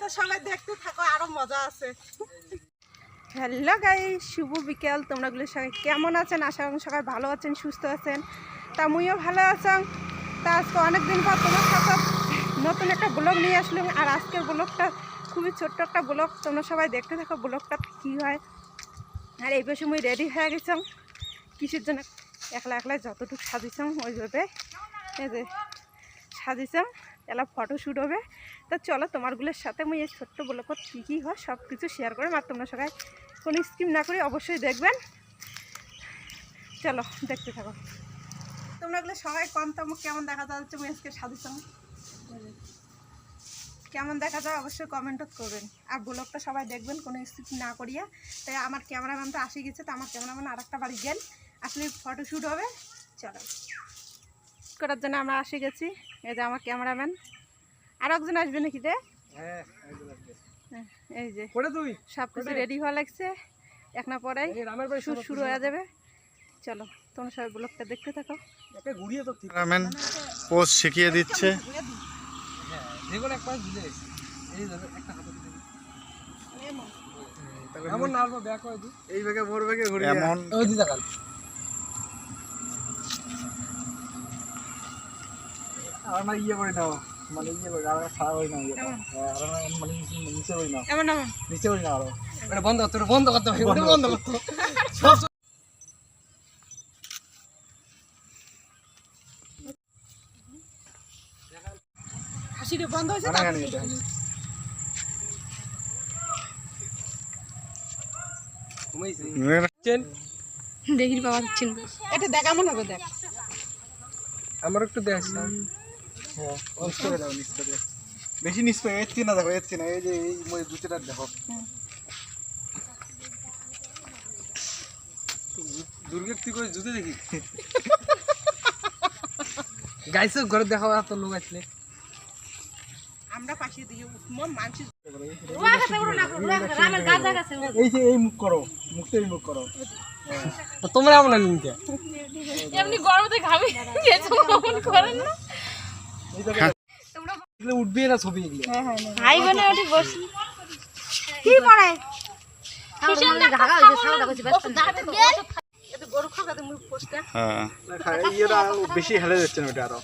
তো সবাই দেখতে থাকো, আরো মজা আছে। হ্যালো গাইস, শুভ বিকেল। তোমরাগুলো সবাই কেমন আছেন? আশা করি সবাই ভালো আছেন, সুস্থ আছেন। তা মুইও ভালো আছেন। তা আজকে অনেকদিন পর তোমার সাথে নতুন একটা ব্লগ নিয়ে আসলাম। আর আজকের ব্লগটা খুবই ছোট্ট একটা ব্লগ, তোমরা সবাই দেখতে থাকো ব্লগটা কী হয়। আর এই বসে মুই রেডি হয়ে গেছিলাম কিসের জন্য, একলা একলা যতটুকু সাজিয়েছিলাম ওইভাবে এই যে সাজিয়েছিলাম, এলা ফটোশ্যুট হবে। তো চলো তোমারগুলোর সাথে মুই এই ছোট্ট ব্লগত কী কী হয় সব কিছু শেয়ার করে। আর তোমরা সবাই কোনো স্কিপ না করে অবশ্যই দেখবেন। চলো দেখতে থাকো। তোমরাগুলো সবাই কম তমক কেমন দেখা যাচ্ছে মুই আজকে সাজিয়েছিলাম, কেমন দেখা যায় অবশ্যই কমেন্টত করবেন। আর ব্লগটা সবাই দেখবেন কোনো স্কিপ না করিয়া। তাই আমার ক্যামেরাম্যান তো আসে গেছে, তো আমার ক্যামেরাম্যান আর একটা বাড়ি গেল, আসলে ফটোশ্যুট হবে। চলো করার জন্য আমরা আসে গেছি। এই যে আমার ক্যামেরাম্যান, আর একজন আসবে নাকি রে? এই যে সব কিছু রেডি হওয়া লাগছে, এক না পরেই শুট শুরু হয়ে যাবে। চলো তোমরা সবাই ব্লগটা দেখতে থাকো। ক্যামেরাম্যান পোজ শিখিয়ে দিচ্ছে। ইয়ে করে নাও, মানে ইয়ে করে আর খারাপ হয় না, মানে নিচে করি না, নিচে করি না, আরো এটা বন্ধ করতে বন্ধ করতে বন্ধ করতে হাসিটা বন্ধ হয়েছে। দেখি বাবা দিচ্ছেন, এটা দেখ কেমন হবে, দেখ আমার একটু দেখ। হ্যাঁ বেশি নিচ পাই এসছি না, দেখো এসছি না, এই যে এই জুতিটা দেখো, দুর্গের তুই করে জুতে দেখি গাইছে ঘরে দেখো এত লোক আসলে আমরা পাশে দিয়ে উঠবো মানুষ। এই যে এই মুখ করো, মুখটা এই মুখ করো, তোমরা এমন নিতে এমনি গরমতে ঘামে গেছো মন করেন না, এগুলো উঠবে না ছবি এগুলো। হাই বনে ওঠে বসি কি পড়ে সুশান ঢাকা হইছে সাউডা কইছে ব্যস্ত না এত গরু খাওয়াতে মুখ পোস্টটা। হ্যাঁ এইটা বেশি হেলে যাচ্ছে না, ওটা আরো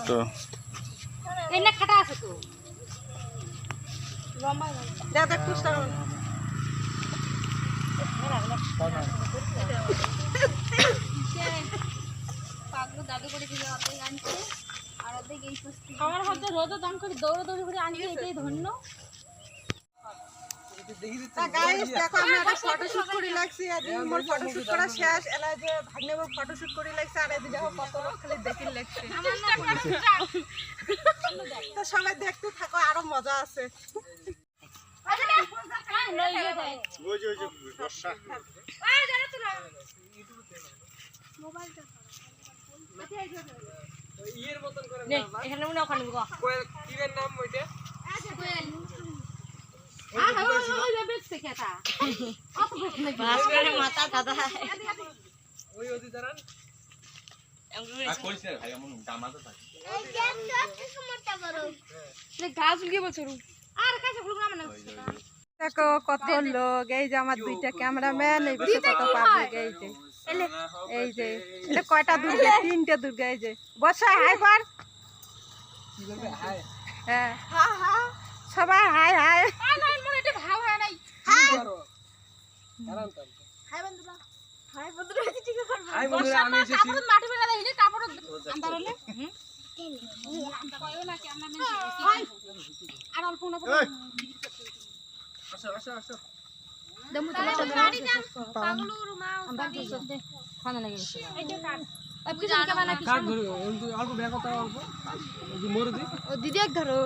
তো এনে খাটা আছে তো লম্বা দেখ দেখ পোস্টার পাগলো দাদু করে দিলে অত আনছে আর অর্ধেক এই পোস্ট আমার হাতে রোদ দাম করে দৌড়াদৌড়ি করে আনছে, এটাই ধন্য। গাইস দেখো আমরা একটা ফটোশুট করে লাগছি, আজকে মোর ফটোশুট করা শেষ। এলা যে ভাগ্নে মোর ফটোশুট করে লাগছে, আর এদিকে দেখো কত লোক খালি দেখি লাগছে। তো সবাই দেখতে থাকো, আরো মজা আছে। এখানে মনে ওখানে কিরের নাম ওইটা মাথা দাদা ওই ওদি দাঁড়ান দেখো কত লোক। এই যে আমার দুইটা ক্যামেরাম্যান, এই বসে কত পাবলিক। এই যে এটা কয়টা দুর্গা? তিনটা দুর্গা। এই যে বসা হাই কর, হ্যাঁ সবাই হাই হাই। আমি এসেছি দিদি এক ধরো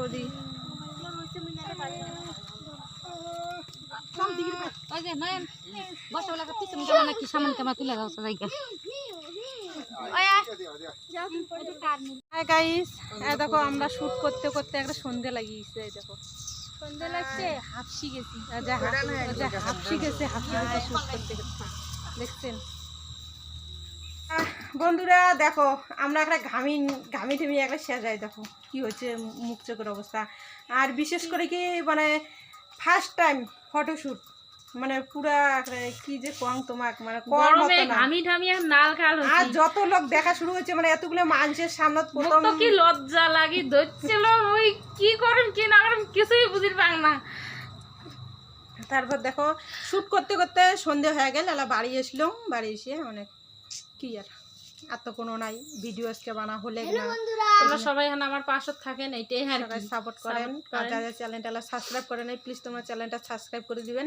দেখো আমরা শুট করতে করতে একটা সন্ধ্যে লাগিয়েছে। দেখো সন্ধ্যে লাগছে, হাফসি গেছি, হাফসি গেছে, হাফসি গেছে শুট করতে করতে। দেখছেন বন্ধুরা, দেখো আমরা একটা ঘামি ঠেমি একটা সেজাই। দেখো কি হচ্ছে মুখ চোখের অবস্থা। আর বিশেষ করে কি মানে ফার্স্ট টাইম ফটোশ্যুট মানে পুরা কি যে কং তোমাক মানে গরমে ঘামি ঢামি আর নাল কাল আর হচ্ছে। যত লোক দেখা শুরু হচ্ছে মানে এতগুলো মানুষের সামনে প্রথম তো কি লজ্জা লাগি দইছিল ওই কি করুন কি না করুন কিছুই বুঝির পাং না। তারপর দেখো শ্যুট করতে করতে সন্ধে হয়ে গেল, এলা বাড়ি এসলাম, বাড়ি এসে অনেক কি আর তো কোনো নাই, ভিডিও আজকে বানা হলে না তোমরা সবাই এখানে আমার পাশে থাকেন, এইটাই আর সবাই কি। সাপোর্ট করেন। আর যারা চ্যানেলটা সাবস্ক্রাইব করে নেই প্লিজ তোমরা চ্যানেলটা সাবস্ক্রাইব করে দিবেন।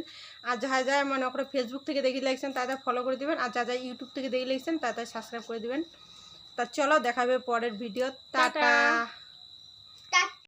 আর যারা যারা মনে করে ফেসবুক থেকে দেখে লাগছেন তাদের ফলো করে দিবেন, আর যারা ইউটিউব থেকে দেখে লাগছেন তাদের সাবস্ক্রাইব করে দিবেন। তা চলো দেখাবে পরের ভিডিও, টাটা।